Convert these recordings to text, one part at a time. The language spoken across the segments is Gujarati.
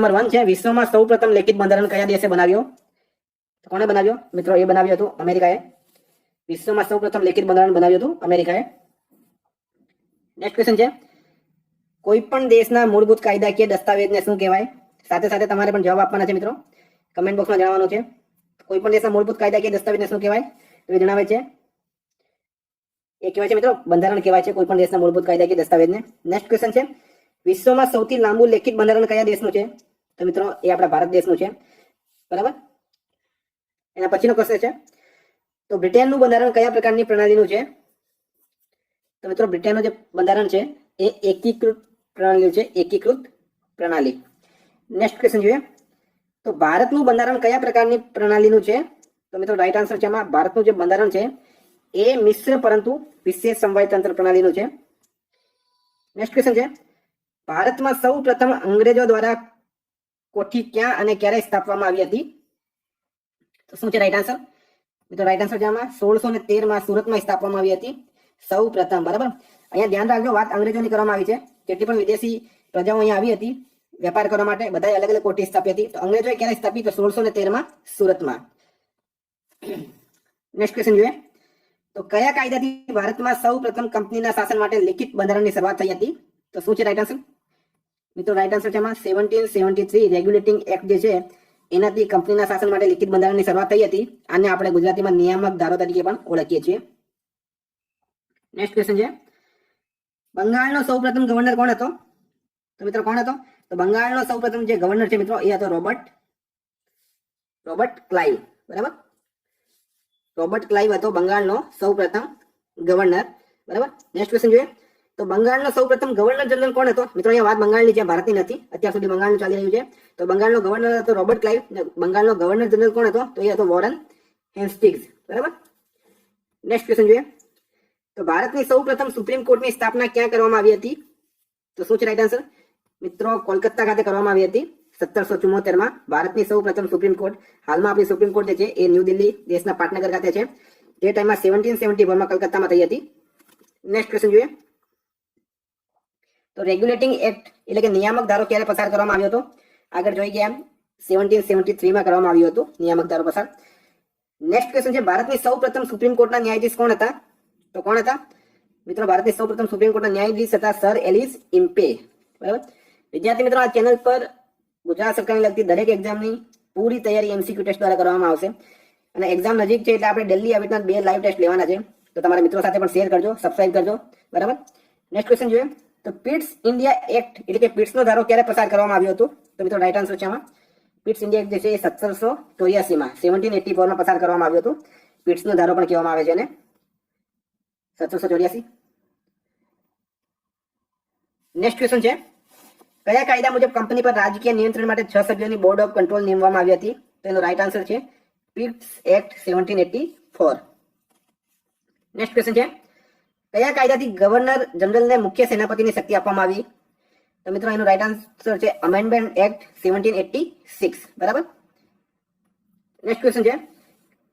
નંબર 1 છે, વિશ્વમાં સૌપ્રથમ લેખિત બંધારણ કયા દેશે બનાવ્યો? તો કોણે બનાવ્યો મિત્રો? એ બનાવ્યું હતું અમેરિકાએ. વિશ્વમાં સૌપ્રથમ લેખિત બંધારણ બનાવ્યું હતું અમેરિકાએ. નેક્સ્ટ ક્વેશ્ચન છે, કોઈ પણ દેશના મૂળભૂત કાયદાકીય દસ્તાવેજને શું કહેવાય? સાથે સાથે તમારે પણ જવાબ આપવાના છે મિત્રો, કમેન્ટ બોક્સમાં જણાવવાનું છે. કોઈ પણ દેશના મૂળભૂત કાયદાકીય દસ્તાવેજને શું કહેવાય? તો એ જણાવે છે, એ કહેવાય છે મિત્રો બંધારણ કહેવાય છે કોઈ પણ દેશના મૂળભૂત કાયદાકીય દસ્તાવેજને. નેક્સ્ટ ક્વેશ્ચન છે, વિશ્વમાં સૌથી લાંબુ લેખિત બંધારણ કયા દેશનું છે? તો મિત્રો એ આપણા ભારત દેશનું છે, બરાબર. એના પછીનો ક્વેશ્ચન છે, તો બ્રિટનનું બંધારણ કયા પ્રકારની પ્રણાલીનું છે? તો મિત્રો બ્રિટનનું જે બંધારણ છે એ એકીકૃત પ્રણાલી છે, એકીકૃત પ્રણાલી. નેક્સ્ટ ક્વેશ્ચન જોઈએ, તો ભારતનું બંધારણ કયા પ્રકારની પ્રણાલીનું છે? તો મિત્રો રાઈટ આન્સર છે આમાં ભારતનું જે બંધારણ છે એ મિશ્ર પરંતુ વિશેષ સમવાય તંત્ર પ્રણાલીનું છે. નેક્સ્ટ ક્વેશ્ચન છે, ભારતમાં સૌ પ્રથમ અંગ્રેજો દ્વારા કોઠી ક્યાં અને ક્યારે સ્થાપવામાં આવી હતી? તો શું છે રાઈટ આન્સર? મિત્રો રાઈટ આન્સર છે આમાં 1613 સુરતમાં સ્થાપવામાં આવી હતી સૌ પ્રથમ, બરાબર. અહીંયા ધ્યાન રાખજો, વાત અંગ્રેજોની કરવામાં આવી છે. જેટલી પણ વિદેશી પ્રજાઓ અહીંયા આવી હતી વેપાર કરવા માટે, બધાએ અલગ અલગ કોઠી સ્થાપી હતી. તો અંગ્રેજોએ ક્યારે સ્થાપી? તો 1613 સુરતમાં. નેક્સ્ટ ક્વેશ્ચન જોઈએ, તો કયા કાયદાથી ભારતમાં સૌ પ્રથમ કંપનીના શાસન માટે લિખિત બંધારણની શરૂઆત થઈ હતી? તો શું છે રાઈટ આન્સર? મિત્રો રાઈટ આન્સર છે આમાં 1773 રેગ્યુલેટિંગ એક્ટ જે છે એનાથી કંપનીના શાસન માટે લિખિત બંધારણની શરૂઆત થઈ હતી. આને આપણે ગુજરાતીમાં નિયામક ધારો તરીકે પણ ઓળખીએ છીએ. નેક્સ્ટ ક્વેશ્ચન છે, બંગાળનો સૌપ્રથમ ગવર્નર કોણ હતો? તો મિત્રો કોણ હતો? તો બંગાળનો સૌપ્રથમ જે ગવર્નર છે મિત્રો એ હતો રોબર્ટ ક્લાઇવ, બરાબર. રોબર્ટ ક્લાઇવ હતો બંગાળનો સૌપ્રથમ ગવર્નર, બરાબર. નેક્સ્ટ ક્વેશ્ચન જોઈએ, તો બંગાળનો સૌપ્રથમ ગવર્નર જનરલ કોણ હતો? મિત્રો અહીંયા વાત બંગાળની છે, ભારતની નથી. અત્યાર સુધી બંગાળનું ચાલી રહ્યું છે. તો બંગાળનો ગવર્નર હતો રોબર્ટ ક્લાઇવ. બંગાળનો ગવર્નર જનરલ કોણ હતો? તો એ હતો વોરન હેસ્ટિગ્સ, બરાબર. નેક્સ્ટ ક્વેશ્ચન જોઈએ, તો ભારતની સૌપ્રથમ સુપ્રીમ કોર્ટની સ્થાપના ક્યાં કરવામાં આવી હતી? તો શું છે રાઈટ આન્સર? મિત્રો કોલકાતા ખાતે કરવામાં આવી હતી 1774 ભારતની સૌપ્રથમ સુપ્રીમ કોર્ટ. હાલમાં આપણી સુપ્રીમ કોર્ટ જે છે એ ન્યૂ દિલ્હી દેશના પાટનગર ખાતે છે. તે ટાઈમમાં 1774 કલકત્તામાં થઈ હતી. નેક્સ્ટ ક્વેશ્ચન જોઈએ, તો રેગ્યુલેટિંગ એક્ટ એટલે કે નિયામક ધારો ક્યારે પસાર કરવામાં આવ્યો હતો? આગળ જોઈ ગયા 1773 કરવામાં આવ્યું હતું નિયામક ધારો પસાર. નેક્સ્ટ ક્વેશ્ચન છે, ભારતની સૌપ્રથમ સુપ્રીમ કોર્ટના ન્યાયાધીશ કોણ હતા? તો કોણ હતા મિત્રો? ભારતની સૌપ્રથમ સુપ્રીમ કોર્ટના ન્યાયાધીશ હતા સર એલિસ ઇમ્પે, બરાબર. વિદ્યાર્થી મિત્રો, આ ચેનલ પર ગુજરાત સરકારને લગતી દરેક એક્ઝામની પૂરી તૈયારી એમસીક્યુ ટેસ્ટ દ્વારા કરવામાં આવશે. અને એક્ઝામ નજીક છે એટલે આપણે ડેલી આવી રીતના 2 લાઈવ ટેસ્ટ લેવાના છે. તો તમારા મિત્રો સાથે પણ શેર કરજો, સબસ્ક્રાઇબ કરજો, બરાબર. નેક્સ્ટ ક્વેશ્ચન જોઈએ, તો પિટ્સ ઇન્ડિયા એક્ટ એટલે કે પિટ્સનો ધારો ક્યારે પસાર કરવામાં આવ્યો હતો? તો મિત્રો રાઈટ આન્સર છે આમાં પિટ્સ ઇન્ડિયા એક્ટ જે છે એ 1784 પસાર કરવામાં આવ્યો હતો. પિટ્સનો ધારો પણ કહેવામાં આવે છે એને 1784. નેક્સ્ટ ક્વેશ્ચન છે, કયા કાયદા મુજબ કંપની પર રાજકીય નિયંત્રણ માટે 6 સભ્યોની બોર્ડ ઓફ કંટ્રોલ નિમવામાં આવી હતી? તો એનો રાઈટ આન્સર છે પિટ્સ એક્ટ 1784. નેક્સ્ટ ક્વેશ્ચન છે, કયા કાયદાથી ગવર્નર જનરલને મુખ્ય સેનાપતિની શક્તિ આપવામાં આવી? તો મિત્રો એનો રાઈટ આન્સર છે અમેન્ડમેન્ટ એક્ટ 1786, બરાબર. નેક્સ્ટ ક્વેશ્ચન છે,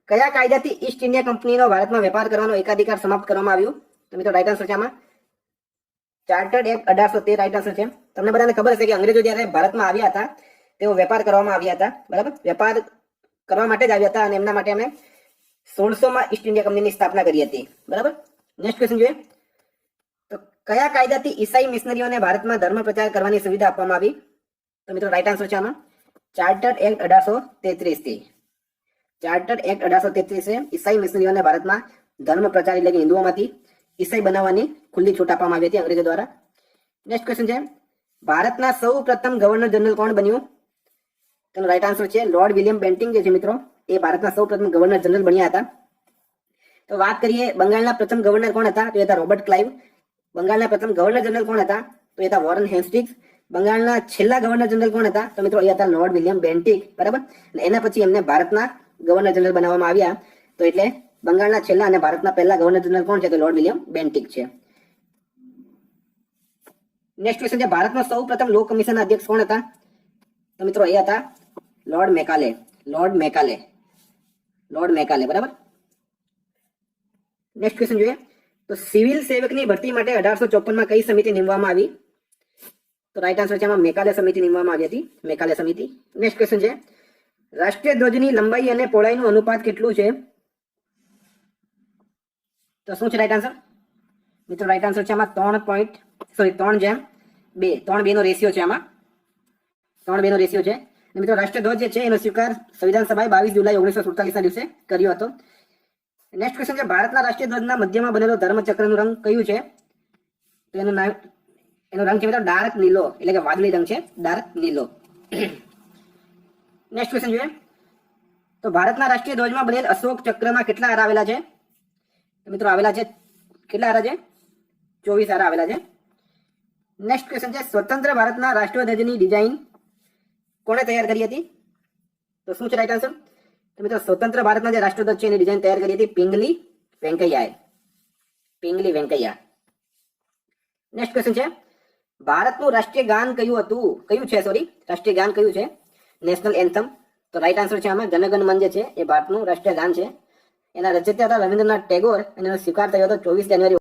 કયા કાયદાથી ઈસ્ટ ઇન્ડિયા કંપનીનો ભારતમાં વેપાર કરવાનો એકાધિકાર સમાપ્ત કરવામાં આવ્યો? તો મિત્રો રાઈટ આન્સર છે આમાં ચાર્ટર્ડ એક્ટ 1813 રાઈટ આન્સર છે. તમને બધાને ખબર હશે કે અંગ્રેજો જ્યારે ભારતમાં આવ્યા હતા તેઓ વેપાર કરવામાં આવ્યા હતા, બરાબર. વેપાર કરવા માટે જ આવ્યા હતા અને એમના માટે એમણે 1600 ઈસ્ટ ઇન્ડિયા કંપનીની સ્થાપના કરી હતી, બરાબર. નેક્સ્ટ ક્વેશ્ચન જોઈએ, તો કયા કાયદાથી ઈસાઈ મિશનરીઓને ભારતમાં ધર્મ પ્રચાર કરવાની સુવિધા આપવામાં આવી? તો મિત્રો રાઈટ આન્સર છે આમાં ચાર્ટર્ડ એક્ટ 1833 થી. ચાર્ટર્ડ એક્ટ 1833 ઈસાઈ મિશનરીઓને ભારતમાં ધર્મ પ્રચાર એટલે કે હિન્દુઓમાંથી ઈસાઈ બનાવવાની ખુલ્લી છૂટ આપવામાં આવી હતી અંગ્રેજો દ્વારા. નેક્સ્ટ ક્વેશ્ચન છે, ભારતના સૌ પ્રથમ ગવર્નર જનરલ કોણ બન્યું? તેનો રાઈટ આન્સર છે લોર્ડ વિલિયમ બેન્ટિંગ જે છે મિત્રો એ ભારતના સૌ પ્રથમ ગવર્નર જનરલ બન્યા હતા. તો વાત કરીએ બંગાળના પ્રથમ ગવર્નર કોણ હતા? તો એ હતા રોબર્ટ ક્લાઇવ. બંગાળના પ્રથમ ગવર્નર જનરલ કોણ હતા? તો એ હતા વોરન હેસ્ટિગ્સ. બંગાળના છેલ્લા ગવર્નર જનરલ કોણ હતા? તો મિત્રો એ હતા લોર્ડ વિલિયમ બેન્ટિંગ, બરાબર. અને એના પછી એમને ભારતના ગવર્નર જનરલ બનાવવામાં આવ્યા. તો એટલે બંગાળના છેલ્લા અને ભારતના પહેલા ગવર્નર જનરલ કોણ છે? તો લોર્ડ વિલિયમ બેન્ટિંગ છે. નેક્સ્ટ ક્વેશ્ચન છે, ભારતમાં સૌ પ્રથમ લો કમિશનના અધ્યક્ષ કોણ હતા? તો મિત્રો એ હતા લોર્ડ મેકાલે, બરાબર. નેક્સ્ટ ક્વેશ્ચન જોઈએ, તો સિવિલ સેવકની ભરતી માટે 1854 કઈ સમિતિ નિમવામાં આવી? તો રાઈટ આન્સર છે આમાં મેકાલે સમિતિ નિમવામાં આવી હતી, મેકાલે સમિતિ. નેક્સ્ટ ક્વેશ્ચન છે રાષ્ટ્રીય ધ્વજની લંબાઈ અને પહોળાઈનું અનુપાત કેટલું છે? તો શું છે રાઈટ આન્સર? મિત્રો રાઈટ આન્સર છે આમાં 3:2 નો રેશિયો છે, આમાં 3:2 નો રેશિયો છે. મિત્રો રાષ્ટ્રીય ધ્વજ જે છે એનો સ્વીકાર સંવિધાન સભાએ 22 જુલાઈ 1947 ના દિવસે કર્યો હતો. નેક્સ્ટ ક્વેશ્ચન છે ભારતના રાષ્ટ્રીય ધ્વજના મધ્યમાં બનેલો ધર્મચક્રનું રંગ કયું છે? તો એનો રંગ છે મિત્રો ડાર્ક નીલો, એટલે કે વાદળી રંગ છે, ડાર્ક નીલો. નેક્સ્ટ ક્વેશ્ચન જોઈએ તો ભારતના રાષ્ટ્રીય ધ્વજમાં બનેલ અશોક ચક્રમાં કેટલા આરા આવેલા છે? મિત્રો આવેલા છે, કેટલા આરા છે? 24 આરા આવેલા છે. નેક્સ્ટ ક્વેશ્ચન છે સ્વતંત્ર ભારતના રાષ્ટ્રધ્વજની ડિઝાઇન કોણે તૈયાર કરી હતી? તો શું છે રાઈટ આન્સર? તો મિત્રો સ્વતંત્ર ભારતના જે રાષ્ટ્રધ્વજ છે એની ડિઝાઇન તૈયાર કરી હતી પિંગલી વેંકૈયાએ, પિંગલી વેંકૈયા. નેક્સ્ટ ક્વેશ્ચન છે ભારતનું રાષ્ટ્રીય ગાન કયું છે? રાષ્ટ્રીય ગાન કયું છે? National anthem. તો રાઈટ આન્સર છે આમાં જનગણ મન જે છે એ ભારતનું રાષ્ટ્રીય ગાન છે. એના રચયિતા હતા રવિન્દ્રનાથ ટેગોર અને એનો સ્વીકાર થયો હતો 24 જાન્યુઆરી